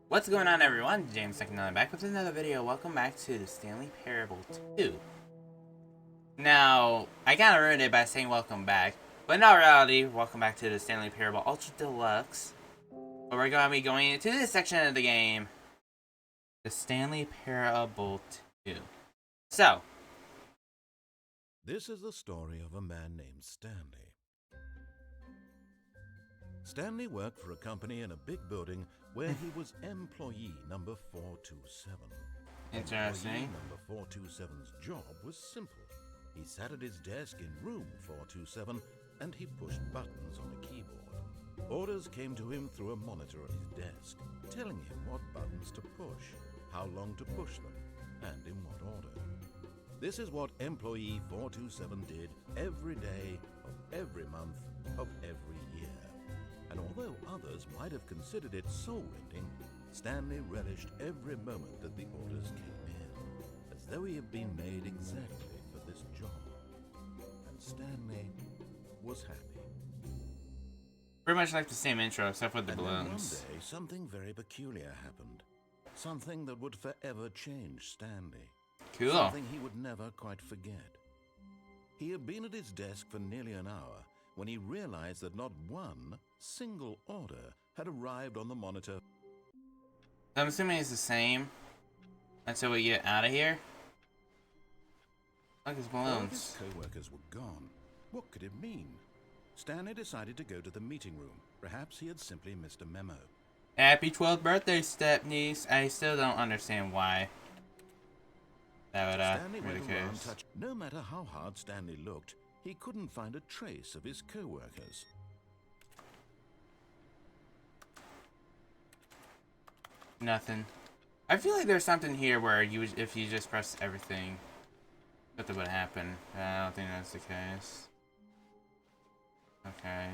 What's going on, everyone? James second on back with another video. Welcome back to the Stanley Parable 2. Now, I kind of ruined it by saying welcome back, but in all reality, welcome back to the Stanley Parable Ultra Deluxe, where we're going to be going into this section of the game, the Stanley Parable 2. So, This is the story of a man named Stanley. Stanley worked for a company in a big building where he was employee number 427. interesting. Employee number 427's job was simple. He sat at his desk in room 427 and he pushed buttons on a keyboard. Orders came to him through a monitor on his desk, telling him what buttons to push, how long to push them, and in what order. This is what employee 427 did every day of every month of every year. And although others might have considered it soul-rending, Stanley relished every moment that the orders came in, as though he had been made exactly for this job. And Stanley was happy. Pretty much like the same intro, except with the And then one balloons. day, something very peculiar happened. Something that would forever change Stanley. Cool. Something he would never quite forget. He had been at his desk for nearly an hour when he realized that not one single order had arrived on the monitor. I'm assuming it's the same until we get out of here. Look, it's All of his balloons. co-workers were gone. What could it mean? Stanley decided to go to the meeting room. Perhaps he had simply missed a memo. Happy 12th birthday, step niece. I still don't understand why. That would, Stanley really went around curious. touching. No matter how hard Stanley looked, he couldn't find a trace of his co-workers. Nothing. I feel like there's something here where if you just press everything, something would happen. I don't think that's the case. Okay.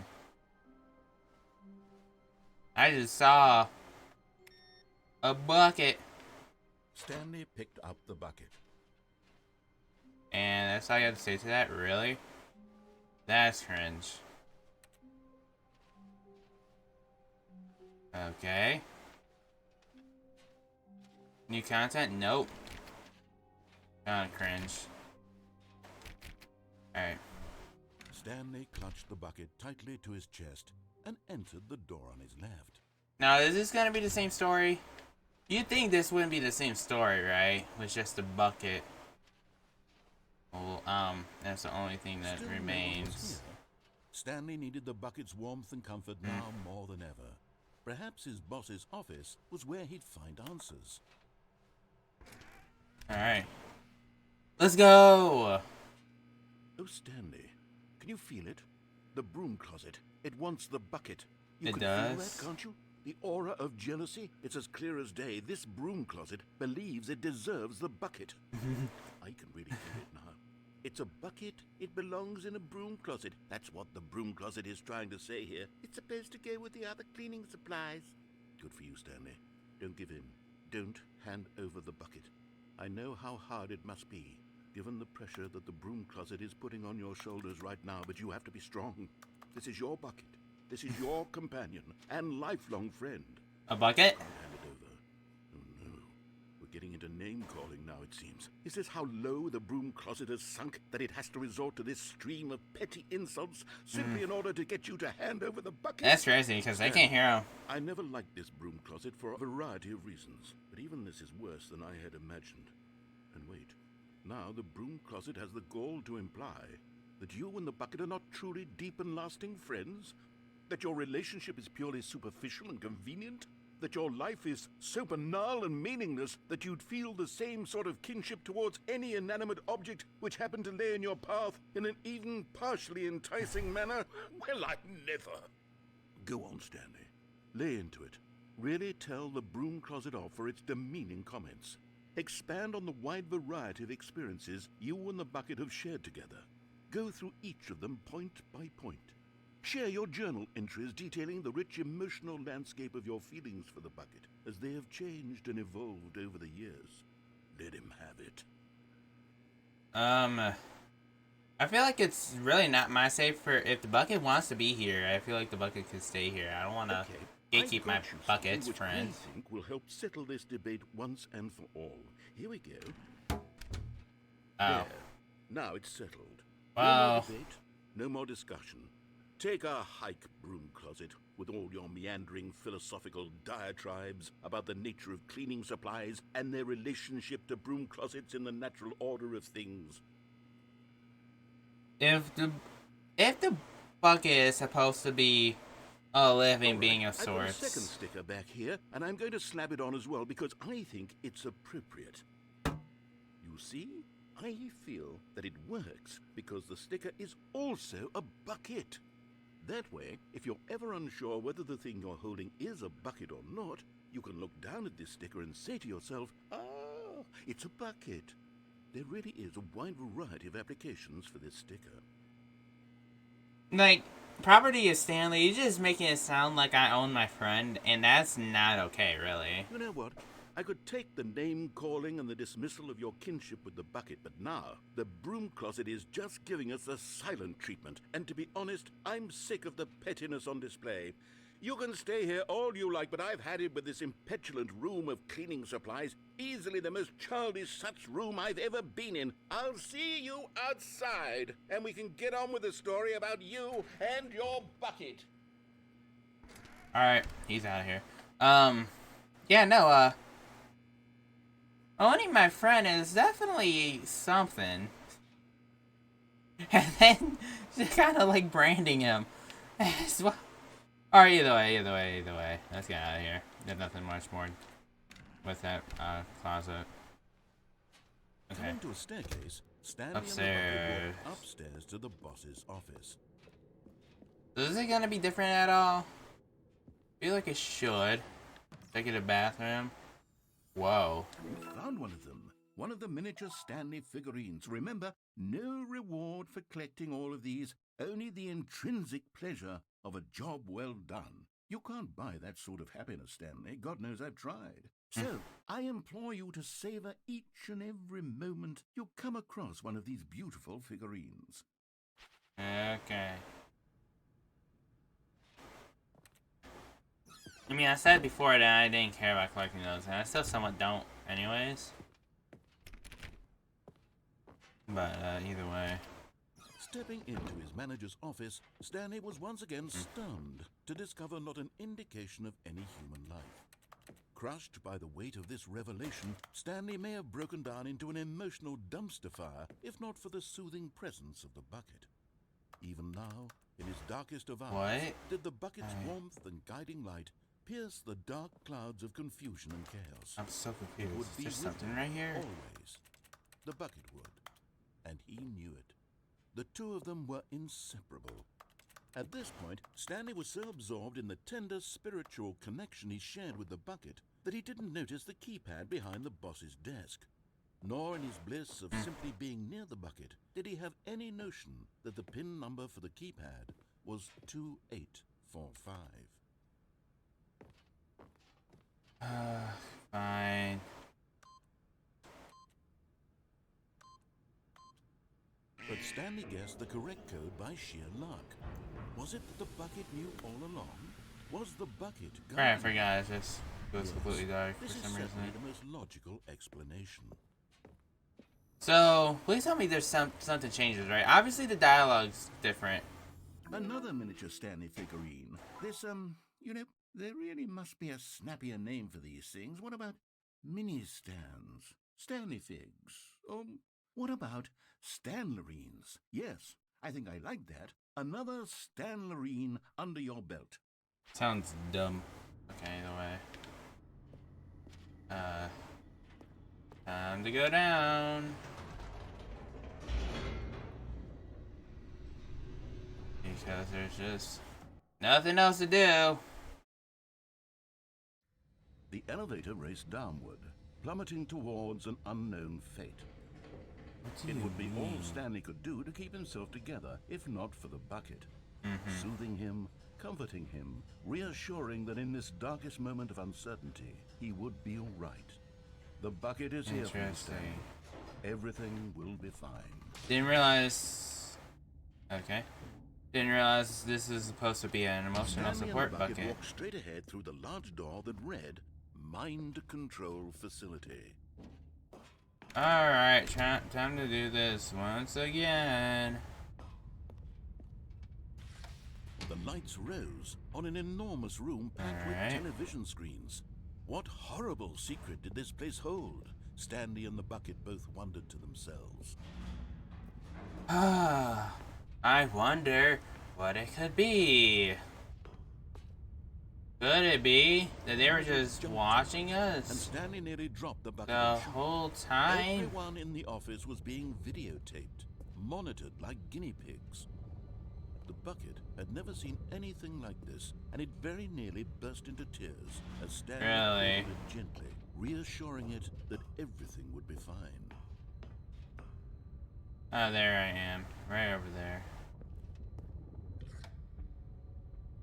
I just saw a bucket, Stanley picked up the bucket. and that's all you have to say to that. Really? That's cringe. Okay. New content? Nope. Kinda cringe. Alright. Stanley clutched the bucket tightly to his chest and entered the door on his left. Now, is this gonna be the same story? You'd think this wouldn't be the same story, right? With just a bucket. Well, that's the only thing that Still, no one was remains. here. Stanley needed the bucket's warmth and comfort now more than ever. Perhaps his boss's office was where he'd find answers. Alright. Let's go! Oh, Stanley, can you feel it? The broom closet. It wants the bucket. You It can feel does. that, can't you? The aura of jealousy? It's as clear as day. This broom closet believes it deserves the bucket. I can really feel it now. It's a bucket. It belongs in a broom closet. That's what the broom closet is trying to say here. It's supposed to go with the other cleaning supplies. Good for you, Stanley. Don't give in. Don't hand over the bucket. I know how hard it must be, given the pressure that the broom closet is putting on your shoulders right now, but you have to be strong. This is your bucket. This is your companion and lifelong friend. A bucket? Can't hand it over. Oh no. We're getting into name-calling now, it seems. Is this how low the broom closet has sunk, that it has to resort to this stream of petty insults simply in order to get you to hand over the bucket? That's crazy, because I can't hear him. I never liked this broom closet for a variety of reasons, but even this is worse than I had imagined. And wait, now the broom closet has the gall to imply that you and the bucket are not truly deep and lasting friends? That your relationship is purely superficial and convenient? That your life is so banal and meaningless that you'd feel the same sort of kinship towards any inanimate object which happened to lay in your path in an even partially enticing manner? Well, I never. Go on, Stanley. Lay into it. Really tell the broom closet off for its demeaning comments. Expand on the wide variety of experiences you and the bucket have shared together. Go through each of them point by point. Share your journal entries detailing the rich emotional landscape of your feelings for the bucket as they have changed and evolved over the years. Let him have it. I feel like it's really not my safe for if the bucket wants to be here. I feel like the bucket could stay here. I don't want to Okay, gatekeep my got you something buckets, which friend. I think will help settle this debate once and for all. Here we go. Oh. There. Now it's settled. No Well. more debate, no more discussion. Take our hike, Broom Closet, with all your meandering philosophical diatribes about the nature of cleaning supplies and their relationship to broom closets in the natural order of things. If the bucket is supposed to be a living being of I've got a sorts. second sticker back here, and I'm going to slap it on as well because I think it's appropriate. You see? I feel that it works because the sticker is also a bucket. That way, if you're ever unsure whether the thing you're holding is a bucket or not, you can look down at this sticker and say to yourself, ah, it's a bucket. There really is a wide variety of applications for this sticker. Like, property is Stanley, you're just making it sound like I own my friend, and that's not okay, really. You know what? I could take the name-calling and the dismissal of your kinship with the bucket, but now the broom closet is just giving us the silent treatment. And to be honest, I'm sick of the pettiness on display. You can stay here all you like, but I've had it with this impetulant room of cleaning supplies. Easily the most childish such room I've ever been in. I'll see you outside, and we can get on with the story about you and your bucket. Alright, he's out of here. Yeah, no, owning my friend is definitely something. And then just kind of like branding him as well. Alright, either way. Let's get out of here. There's nothing much more with that closet. Okay. Coming to a staircase, Stanley Upstairs. and the bucket walk upstairs to the boss's office. Is it gonna be different at all? I feel like it should. Take it to the bathroom. Whoa. You found one of them. One of the miniature Stanley figurines. Remember, no reward for collecting all of these, only the intrinsic pleasure of a job well done. You can't buy that sort of happiness, Stanley. God knows I've tried. So, I implore you to savor each and every moment you come across one of these beautiful figurines. Okay. I mean, I said before that I didn't care about collecting those, and I still somewhat don't, anyways. But, either way. Stepping into his manager's office, Stanley was once again stunned to discover not an indication of any human life. Crushed by the weight of this revelation, Stanley may have broken down into an emotional dumpster fire, if not for the soothing presence of the bucket. Even now, in his darkest of hours, did the bucket's warmth and guiding light pierce the dark clouds of confusion and chaos. I'm so confused. It would be Is there with something him right here? always. The bucket would. And he knew it. The two of them were inseparable. At this point, Stanley was so absorbed in the tender spiritual connection he shared with the bucket that he didn't notice the keypad behind the boss's desk. Nor in his bliss of simply being near the bucket did he have any notion that the PIN number for the keypad was 2845. Fine. But Stanley guessed the correct code by sheer luck. Was it that the bucket knew all along? Was the bucket Alright, I forgot. It just goes Yes, completely dark for this is some reason. certainly the most logical explanation. So, please tell me there's something changes, right? Obviously the dialogue's different. Another miniature Stanley figurine. This, you know, there really must be a snappier name for these things. What about mini-stands? Stanley figs? Or what about Stanlerines? Yes, I think I like that. Another Stanlerine under your belt. Sounds dumb. Okay, either way. Time to go down. Because there's just nothing else to do. The elevator raced downward, plummeting towards an unknown fate. It would be all Stanley could do to keep himself together, if not for the bucket. Soothing him, comforting him, reassuring that in this darkest moment of uncertainty, he would be all right. The bucket is here for you, Stanley. Everything will be fine. Didn't realize. Okay. Didn't realize this is supposed to be an emotional Stanley support and the bucket bucket. walked straight ahead through the large door that read Mind Control Facility. Alright, time to do this once again. The lights rose on an enormous room packed with television screens. What horrible secret did this place hold? Stanley and the bucket both wondered to themselves. I wonder what it could be. Could it be that they were just watching And us Stanley nearly dropped the bucket the of sugar. whole time? Everyone in the office was being videotaped, monitored like guinea pigs. The bucket had never seen anything like this, and it very nearly burst into tears as Stanley Really? cradled it gently, reassuring it that everything would be fine. Oh, there I am. Right over there.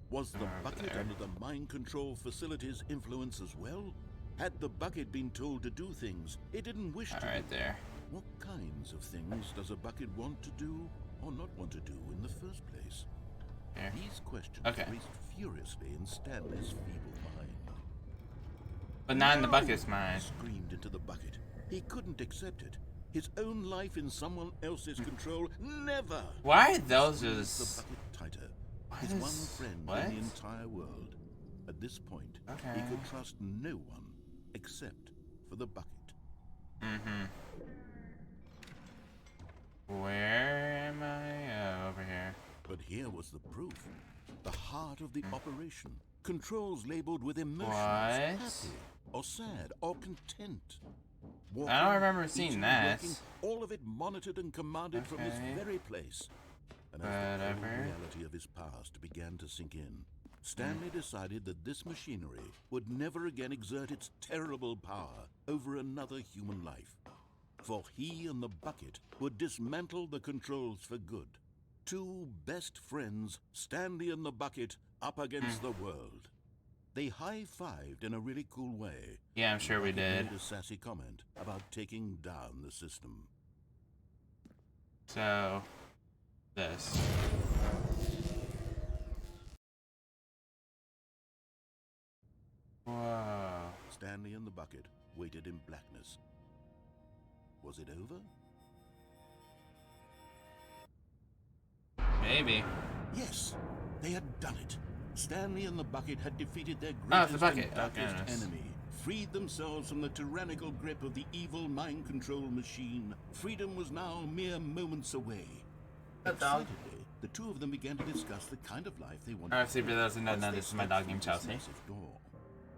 Was the Over bucket there. under the mind control facility's influence as well? Had the bucket been told to do things it didn't wish to Right do? there. What kinds of things does a bucket want to do or not want to do in the first place? There. These questions Okay. raced furiously in Stanley's feeble mind. But not in the No! bucket's He mind. screamed into the bucket. He couldn't accept it. His own life in someone else's control, never! Why are those Squeezed just... the bucket tighter. Why His does- one friend what? in the entire world. At this point, he Okay. could trust no one except for the bucket. Where am I? Oh, over here. But here was the proof. The heart of the operation. Controls labeled with emotions. What? Happy, or sad, or content. Walking, I don't remember seeing eating, that. working, all of it monitored and commanded from this Okay. very place. And as the cold Whatever. reality of his past began to sink in, Stanley decided that this machinery would never again exert its terrible power over another human life. For he and the bucket would dismantle the controls for good. Two best friends, Stanley and the bucket, up against the world. They high-fived in a really cool way. Yeah, I'm sure we The bucket did. made a sassy comment about taking down the system. So, this. Whoa. Stanley and the bucket waited in blackness. Was it over? Maybe. Yes, they had done it. Stanley and the bucket had defeated their Oh, it's greatest the bucket. and Oh, darkest goodness. enemy, freed themselves from the tyrannical grip of the evil mind control machine. Freedom was now mere moments away. That dog. Excitedly, the two of them began to discuss the kind of life they wanted. Alright, see if those know Once they this is my stepped dog through named this Chelsea. massive door,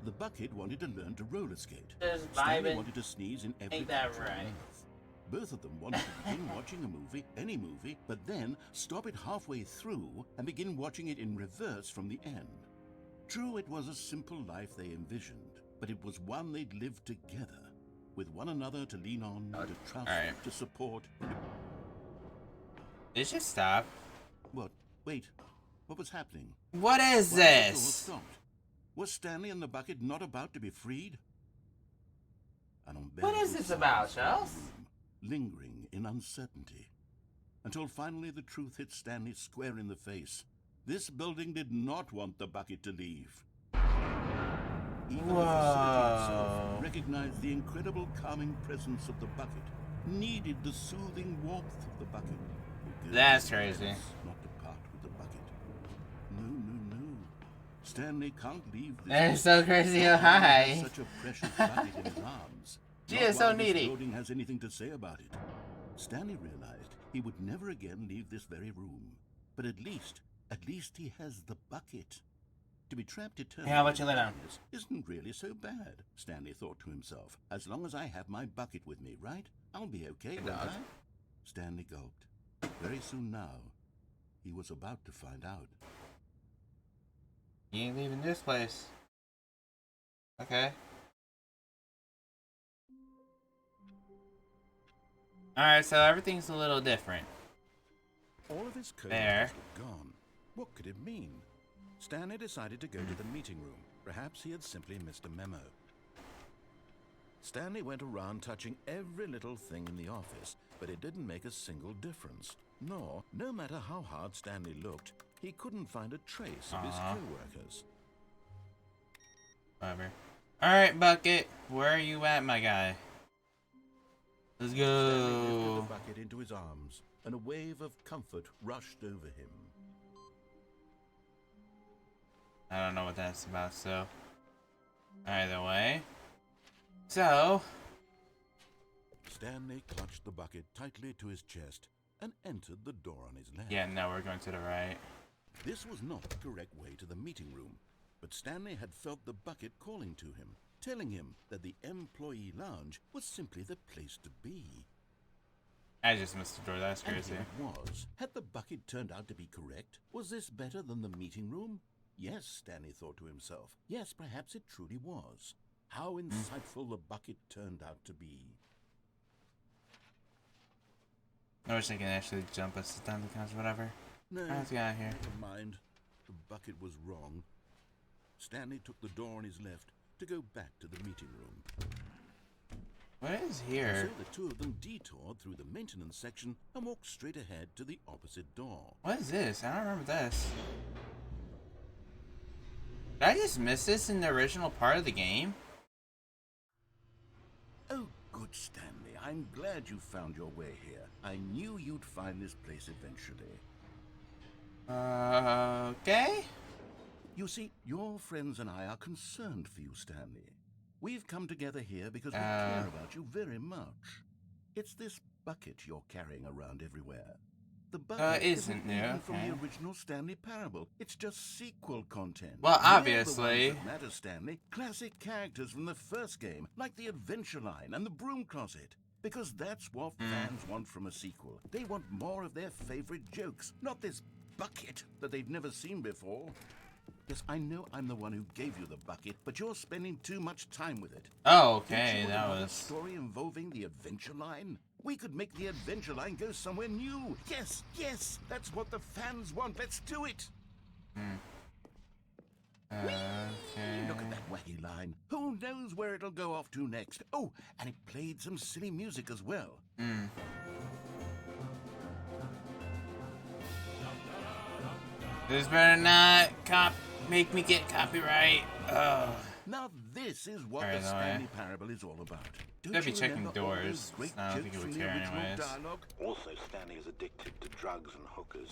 the bucket wanted to learn to roller skate. Just Stanley vibing. wanted to sneeze in every Ain't that controlled right? mouth. Both of them wanted to begin watching a movie, any movie, but then stop it halfway through and begin watching it in reverse from the end. True, it was a simple life they envisioned, but it was one they'd lived together, with one another to lean on, to trust, Alright. to support. Did you stop? What? Wait, what was happening? What is Why had the door this? stopped? Was Stanley and the bucket not about to be freed? An What unbearable is this silence about, filled the Charles? room, lingering in uncertainty, until finally the truth hit Stanley square in the face. This building did not want the bucket to leave. Even the facility itself recognized the incredible calming presence of the bucket, needed the soothing warmth of the bucket. Who That's dared crazy. not to part with the bucket. No. Stanley can't leave this. That is so crazy how He has high. such a precious bucket in his arms. She Not is so while this needy. building has anything to say about it. Stanley realized he would never again leave this very room. But at least he has the bucket. To be trapped eternally How about you lay down? in darkness isn't really so bad, Stanley thought to himself. As long as I have my bucket with me, right? I'll be okay, Good won't dog. I? Stanley gulped. Very soon now, he was about to find out. You ain't leaving this place. Okay. Alright, so everything's a little different. All of his There. coworkers were gone. What could it mean? Stanley decided to go to the meeting room. Perhaps he had simply missed a memo. Stanley went around touching every little thing in the office, but it didn't make a single difference. Nor, no matter how hard Stanley looked, he couldn't find a trace of his co-workers. Whatever. Alright, Bucket. Where are you at, my guy? Let's Stanley lifted go. the bucket into his arms, and a wave of comfort rushed over him. I don't know what that's about, so... Either way. So... Stanley clutched the bucket tightly to his chest and entered the door on his left. Yeah, no, we're going to the right. This was not the correct way to the meeting room, but Stanley had felt the bucket calling to him, telling him that the employee lounge was simply the place to be. I just missed the door, that's crazy. And here it was. Had the bucket turned out to be correct? Was this better than the meeting room? Yes, Stanley thought to himself. Yes, perhaps it truly was. How insightful the bucket turned out to be. I wish I could actually jump and sit down the couch, whatever. No, Let's get out of here. never mind. The bucket was wrong. Stanley took the door on his left to go back to the meeting room. What is So here? the two of them detoured through the maintenance section and walked straight ahead to the opposite door. What is this? I don't remember this. Did I just miss this in the original part of the game? Oh, good, Stanley. I'm glad you found your way here. I knew you'd find this place eventually. Okay. You see, your friends and I are concerned for you, Stanley. We've come together here because we care about you very much. It's this bucket you're carrying around everywhere. The bucket isn't new, even from okay. the original Stanley Parable. It's just sequel content. Well, They're obviously. the ones that matter, Stanley. Classic characters from the first game, like the Adventure Line and the Broom Closet. Because that's what fans want from a sequel. They want more of their favorite jokes, not this bucket that they've never seen before. Yes, I know I'm the one who gave you the bucket, but you're spending too much time with it. Oh, Don't okay, you want that another was... story involving the Adventure Line? We could make the Adventure Line go somewhere new. Yes, yes, that's what the fans want. Let's do it. Okay. Look at that wacky line. Who knows where it'll go off to next? Oh, and it played some silly music as well. This better not make me get copyright. Oh. Now this is what Alright, the no Stanley way. Parable is all about. Don't Gotta be you checking remember all those doors. great I don't think jokes it would from the care original anyways. dialogue? Also, Stanley is addicted to drugs and hookers.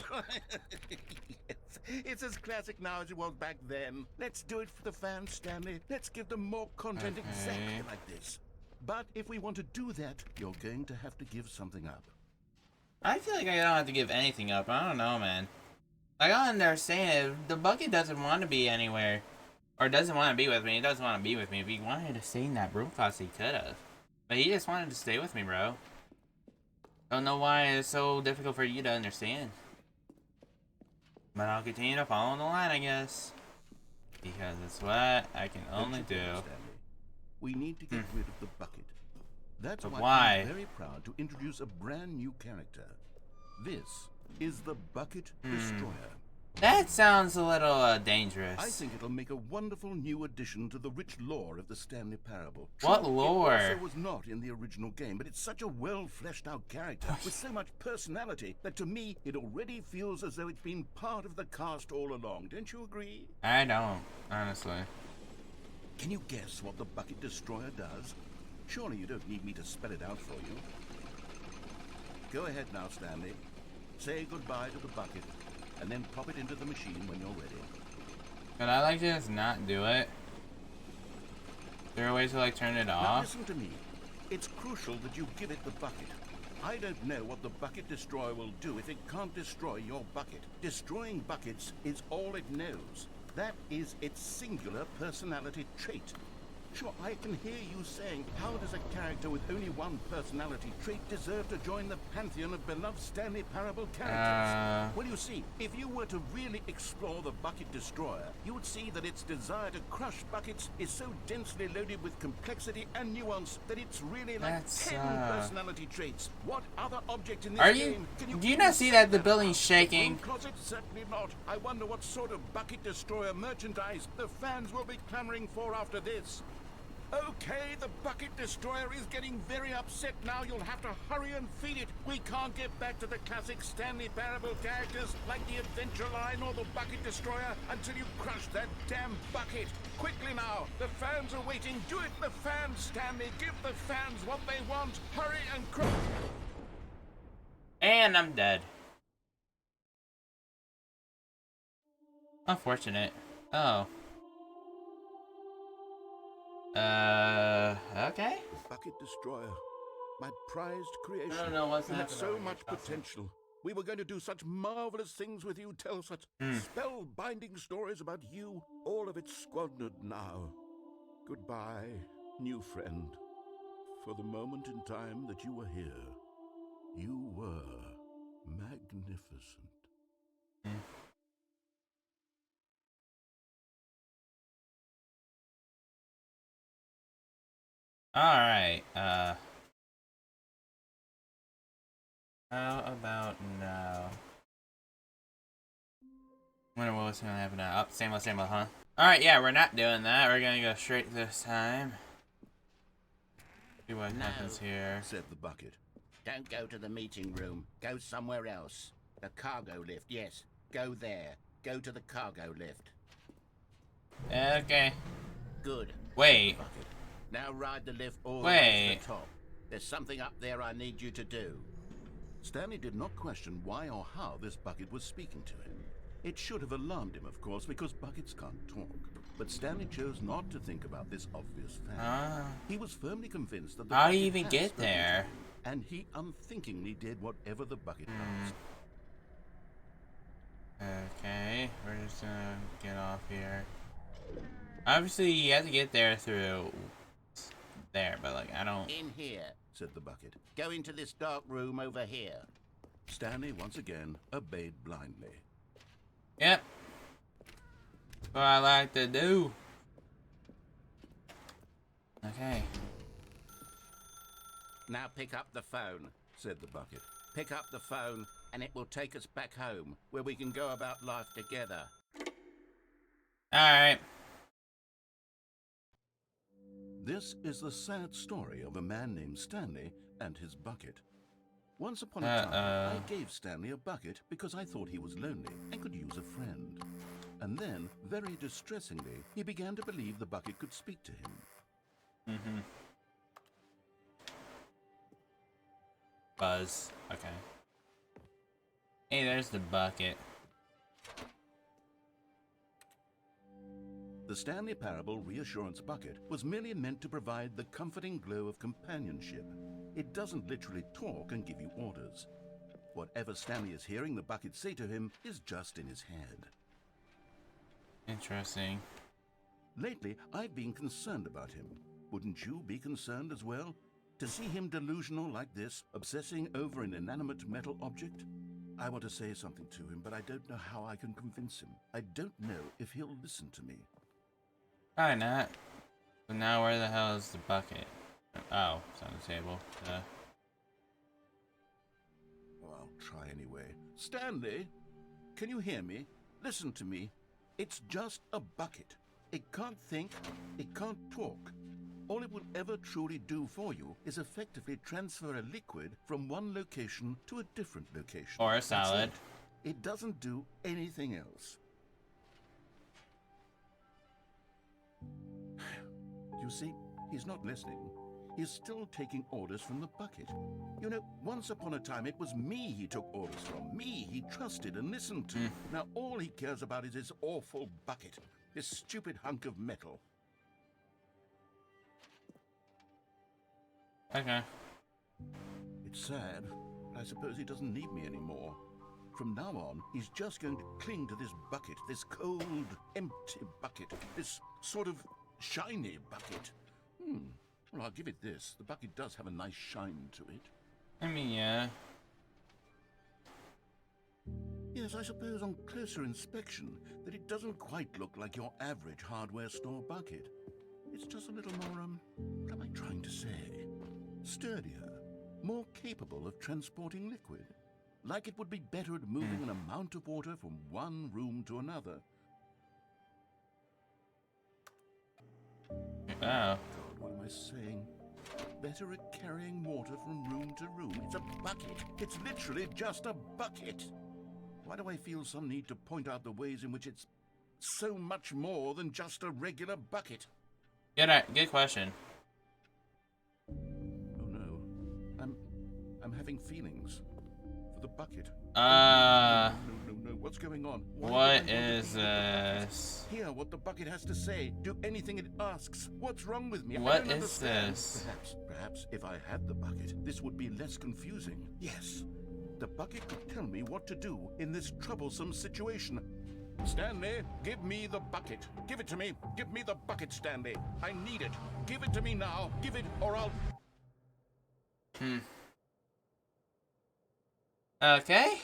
Yes, it's as classic now as it was back then. Let's do it for the fans, Stanley. Let's give them more content exactly like this. But if we want to do that, you're going to have to give something up. I feel like I don't have to give anything up. I don't know, man. Like, I understand if the bucket doesn't want to be anywhere. Or doesn't want to be with me. He doesn't want to be with me. If he wanted to stay in that broom closet, he could have. But he just wanted to stay with me, bro. Don't know why it's so difficult for you to understand. But I'll continue to follow the line, I guess. Because it's what I can only do. Stanley. We need to get rid of the bucket. That's But why why? I'm very proud to introduce a brand new character. This is the Bucket Destroyer. That sounds a little dangerous. I think it'll make a wonderful new addition to the rich lore of the Stanley Parable. What True, lore? It also was not in the original game, but it's such a well-fleshed-out character with so much personality that to me it already feels as though it's been part of the cast all along. Don't you agree? I don't, honestly. Can you guess what the Bucket Destroyer does? Surely you don't need me to spell it out for you. Go ahead now, Stanley. Say goodbye to the bucket, and then pop it into the machine when you're ready. Could I, like, just not do it? Is there a way to, like, turn it Now off? listen to me. It's crucial that you give it the bucket. I don't know what the Bucket Destroyer will do if it can't destroy your bucket. Destroying buckets is all it knows. That is its singular personality trait. Sure, I can hear you saying, how does a character with only one personality trait deserve to join the pantheon of beloved Stanley Parable characters? Well, you see, if you were to really explore the Bucket Destroyer, you would see that its desire to crush buckets is so densely loaded with complexity and nuance that it's really like That's, 10 personality traits. What other object in this Are game you? can Do you not see that the building's The broom shaking? closet? Certainly not. I wonder what sort of Bucket Destroyer merchandise the fans will be clamoring for after this. Okay, the bucket destroyer is getting very upset now. You'll have to hurry and feed it. We can't get back to the classic Stanley Parable characters like the Adventure Line or the bucket destroyer until you crush that damn bucket. Quickly now, the fans are waiting. Do it, the fans, Stanley. Give the fans what they want. Hurry and crush. And I'm dead. Unfortunate. Oh. Okay. The bucket destroyer. My prized creation. I don't know what's You had happening so over here, much Chelsea. potential. We were going to do such marvelous things with you, tell such spellbinding stories about you. All of it squandered now. Goodbye, new friend. For the moment in time that you were here, you were magnificent. Alright, how about now? Wonder what's gonna happen now. Oh, same old, huh? Alright, yeah, we're not doing that. We're gonna go straight this time. See what happens here. Said the bucket. Don't go to the meeting room. Go somewhere else. The cargo lift, yes. Go there. Go to the cargo lift. Okay. Good. Wait. Bucket. Now ride the lift all the way Wait. to the top. There's something up there I need you to do. Stanley did not question why or how this bucket was speaking to him. It should have alarmed him, of course, because buckets can't talk. But Stanley chose not to think about this obvious fact. He was firmly convinced that the How do bucket you even had get spoken there? to him, and he unthinkingly did whatever the bucket asked. Okay, we're just gonna get off here. Obviously, you have to get there through there, but like, I don't... In here. Said the bucket. Go into this dark room over here. Stanley once again obeyed blindly. Yep. What I like to do. Okay. Now pick up the phone. Said the bucket. Pick up the phone and it will take us back home where we can go about life together. Alright. This is the sad story of a man named Stanley and his bucket. Once upon a time, I gave Stanley a bucket because I thought he was lonely and could use a friend. And then, very distressingly, he began to believe the bucket could speak to him. Buzz. Okay. Hey, there's the bucket. The Stanley Parable Reassurance Bucket was merely meant to provide the comforting glow of companionship. It doesn't literally talk and give you orders. Whatever Stanley is hearing the bucket say to him is just in his head. Interesting. Lately, I've been concerned about him. Wouldn't you be concerned as well? To see him delusional like this, obsessing over an inanimate metal object? I want to say something to him, but I don't know how I can convince him. I don't know if he'll listen to me. Probably not. So now where the hell is the bucket? Oh, it's on the table. Oh, I'll try anyway. Stanley, can you hear me? Listen to me. It's just a bucket. It can't think, it can't talk. All it will ever truly do for you is effectively transfer a liquid from one location to a different location. Or a That's salad. it doesn't do anything else. You see, he's not listening. He's still taking orders from the bucket. You know, once upon a time, it was me he took orders from. Me he trusted and listened to. Now all he cares about is his awful bucket. This stupid hunk of metal. Okay. It's sad, but I suppose he doesn't need me anymore. From now on, he's just going to cling to this bucket, this cold, empty bucket, this sort of shiny bucket. Well, I'll give it this. The bucket does have a nice shine to it. I mean, yeah. Yes, I suppose on closer inspection that it doesn't quite look like your average hardware store bucket. It's just a little more, what am I trying to say? Sturdier, more capable of transporting liquid. Like it would be better at moving an amount of water from one room to another. Oh. God, I saying? Better at carrying water from room to room. It's a bucket. It's literally just a bucket. Why do I feel some need to point out the ways in which it's so much more than just a regular bucket? Good question. Oh no. I'm having feelings for the bucket. Uh, No. What's going on? what is this? Hear what the bucket has to say. Do anything it asks. What's wrong with me? What I don't is understand. this? Perhaps if I had the bucket, this would be less confusing. Yes. The bucket could tell me what to do in this troublesome situation. Stanley, give me the bucket. Give it to me. Give me the bucket, Stanley. I need it. Give it to me now. Give it or I'll... Okay.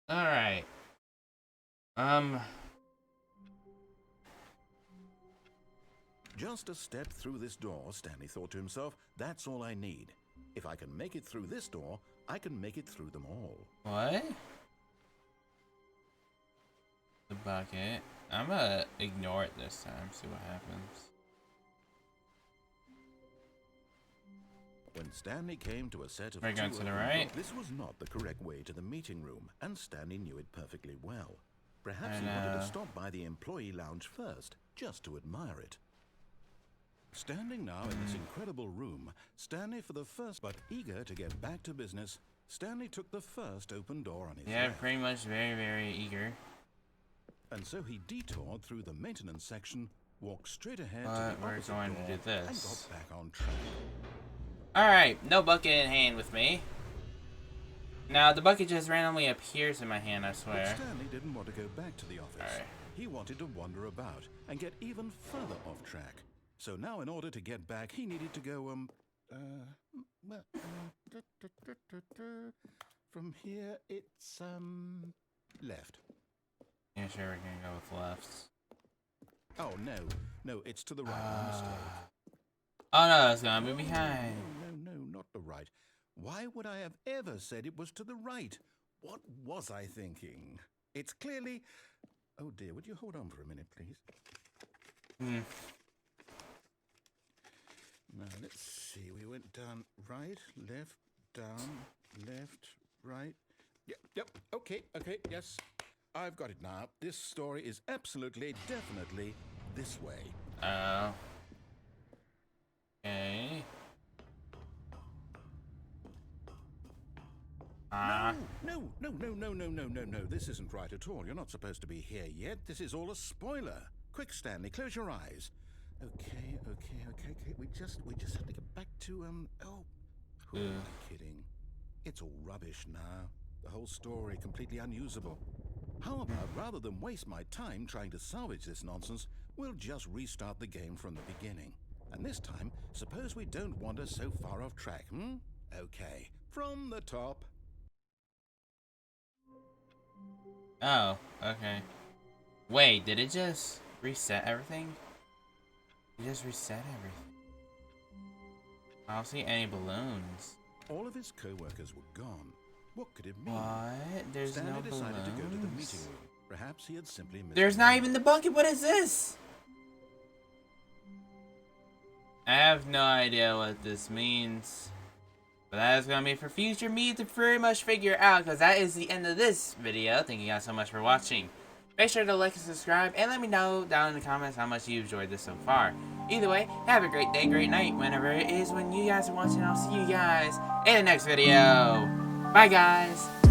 Alright. Just a step through this door, Stanley thought to himself. That's all I need. If I can make it through this door, I can make it through them all. What? The bucket. I'm gonna ignore it this time, see what happens. When Stanley came to a set of We're going two to the open right. doors, this was not the correct way to the meeting room, and Stanley knew it perfectly well. Perhaps he wanted to stop by the employee lounge first, just to admire it. Standing now in this incredible room, Stanley for the first, but eager to get back to business, Stanley took the first open door on his Yeah, left. pretty much very eager. And so he detoured through the maintenance section, walked straight ahead But to the we're opposite going to door, do this. and got back on track. Alright, no bucket in hand with me. Now, the bucket just randomly appears in my hand, I But swear. Stanley didn't want to go back to the office. Alright. He wanted to wander about and get even further off track. So now in order to get back, he needed to go, from here, it's, left. Yeah, sure, we're gonna go with lefts. Oh, no, it's to the right. My mistake. Oh no, it's gonna be behind. No, not the right. Why would I have ever said it was to the right? What was I thinking? It's clearly... Oh dear, would you hold on for a minute, please? Now, let's see. We went down right, left, down, left, right. Yep, okay, yes. I've got it now. This story is absolutely, definitely this way. Oh. Okay. No. This isn't right at all. You're not supposed to be here yet. This is all a spoiler. Quick, Stanley, close your eyes. Okay. We just have to get back to, who am I kidding? It's all rubbish now. The whole story completely unusable. How about, rather than waste my time trying to salvage this nonsense, we'll just restart the game from the beginning. And this time, suppose we don't wander so far off track, Okay, from the top. Oh, okay. Wait, did it just reset everything? It just reset everything. I don't see any balloons. All of his co-workers were gone. What could it mean? What? There's Stanley no decided to go to the balloons? meeting room. Perhaps he had simply missed There's the not moment. even the bucket. What is this? I have no idea what this means. But that is going to be for future me to pretty much figure out, because that is the end of this video. Thank you guys so much for watching. Make sure to like and subscribe, and let me know down in the comments how much you enjoyed this so far. Either way, have a great day, great night, whenever it is when you guys are watching. I'll see you guys in the next video. Bye, guys.